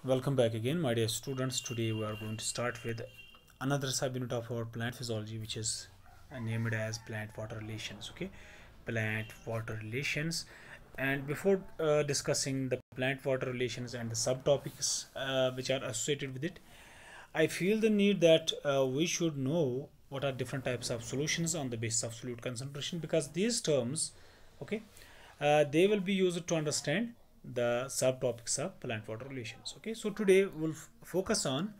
Welcome back again, my dear students. Today we are going to start with another subunit of our plant physiology, which is named as plant water relations. Okay, plant water relations. And before discussing the plant water relations and the subtopics which are associated with it, I feel the need that we should know what are different types of solutions on the basis of solute concentration, because these terms, okay, they will be used to understand the subtopics of plant water relations. Okay, so today we'll focus on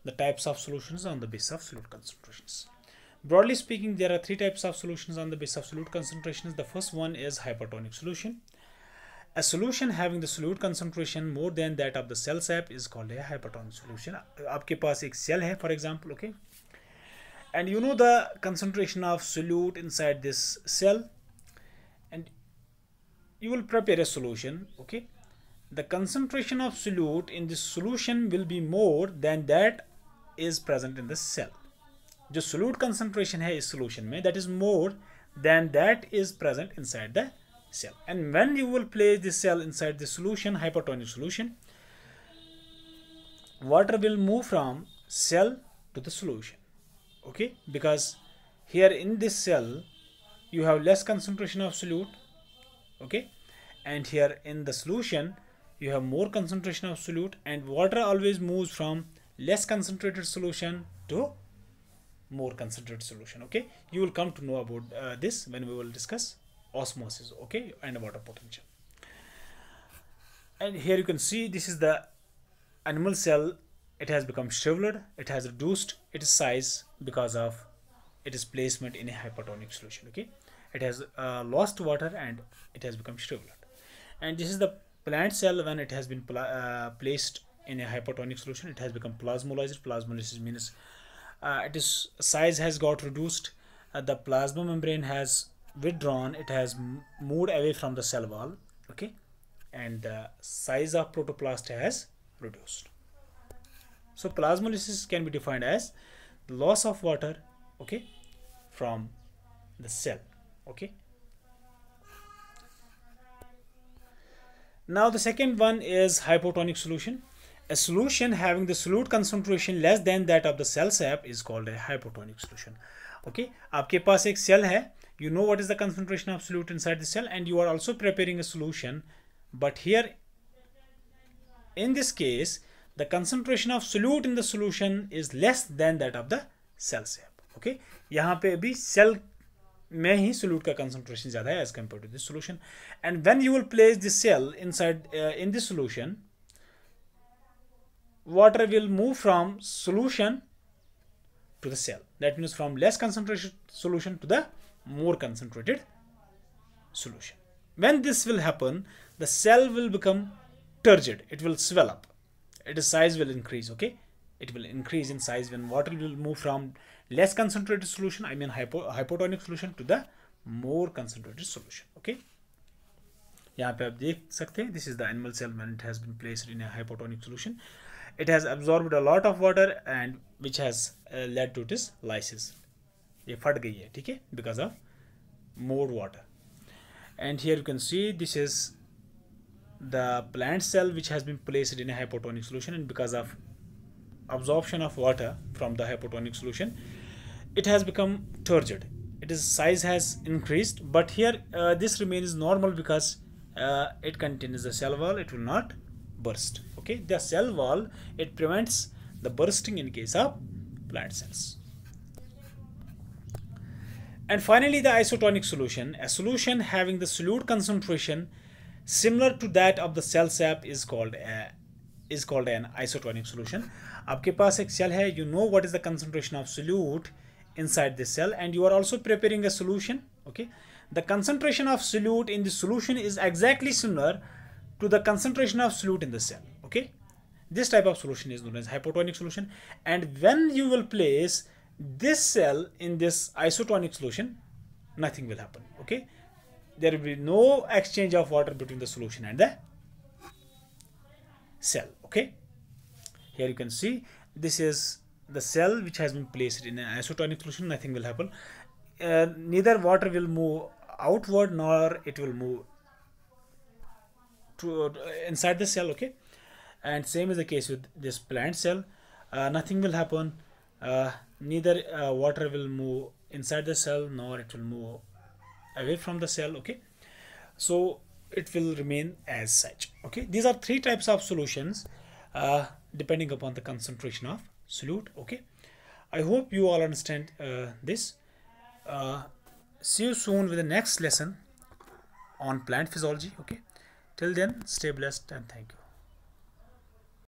the types of solutions on the basis of solute concentrations. Broadly speaking, there are three types of solutions on the basis of solute concentrations. The first one is hypertonic solution. A solution having the solute concentration more than that of the cell sap is called a hypertonic solution. आपके पास एक cell है, for example, okay, and you know the concentration of solute inside this cell, and you will prepare a solution. Okay, the concentration of solute in this solution will be more than that is present in the cell. जो solute concentration है इस solution में, that is more than that is present inside the cell. And when you will place this cell inside the solution, hypertonic solution, water will move from cell to the solution. Okay, because here in this cell you have less concentration of solute. Okay, and here in the solution you have more concentration of solute, and water always moves from less concentrated solution to more concentrated solution. Okay, you will come to know about this when we will discuss osmosis, okay, and water potential. And here you can see this is the animal cell. It has become shriveled, it has reduced its size because of its placement in a hypertonic solution. Okay, it has lost water and it has become shriveled. And this is the plant cell. When it has been placed in a hypertonic solution, it has become plasmolyzed. Plasmolysis means its size has got reduced, the plasma membrane has withdrawn, it has moved away from the cell wall. Okay, and the size of protoplast has reduced. So plasmolysis can be defined as the loss of water, okay, from the cell. Okay, now the second one is hypotonic solution. A solution having the solute concentration less than that of the cell sap is called a hypotonic solution. Okay, आपके पास एक cell है, you know what is the concentration of solute inside the cell, and you are also preparing a solution, but here in this case the concentration of solute in the solution is less than that of the cell sap. Okay, यहाँ पे अभी cell में ही solute का concentration ज़्यादा है as compared to this solution, and when you will place the cell inside in this solution, water will move from solution to the cell. That means from less concentrated solution to the more concentrated solution. When this will happen, the cell will become turgid, it will swell up, its size will increase. Okay, it will increase in size when water will move from less concentrated solution, I mean hypotonic solution, to the more concentrated solution. Okay, यहाँ पे आप देख सकते हैं, this is the animal cell when it has been placed in a hypotonic solution. It has absorbed a lot of water and which has led to its lysis. ये फट गई है, ठीक है, because of more water. And here you can see this is the plant cell which has been placed in a hypotonic solution, and because of absorption of water from the hypotonic solution, it has become turgid. Its size has increased, but here this remains normal because it contains the cell wall, it will not burst. Okay, the cell wall, it prevents the bursting in case of plant cells. And finally, the isotonic solution. A solution having the solute concentration similar to that of the cell sap is called an isotonic solution. आपके पास एक cell है, you know what is the concentration of solute inside this cell, and you are also preparing a solution. Okay, the concentration of solute in the solution is exactly similar to the concentration of solute in the cell. Okay, this type of solution is known as hypotonic solution, and when you will place this cell in this isotonic solution, nothing will happen. Okay, there will be no exchange of water between the solution and the cell. Okay, here you can see this is the cell which has been placed in an isotonic solution. Nothing will happen. Neither water will move outward nor it will move to inside the cell. Okay, and same is the case with this plant cell. Nothing will happen. Neither water will move inside the cell, nor it will move away from the cell. Okay, so it will remain as such. Okay, these are three types of solutions depending upon the concentration of solute. Okay, I hope you all understand this. See you soon with the next lesson on plant physiology. Okay, till then, stay blessed and thank you.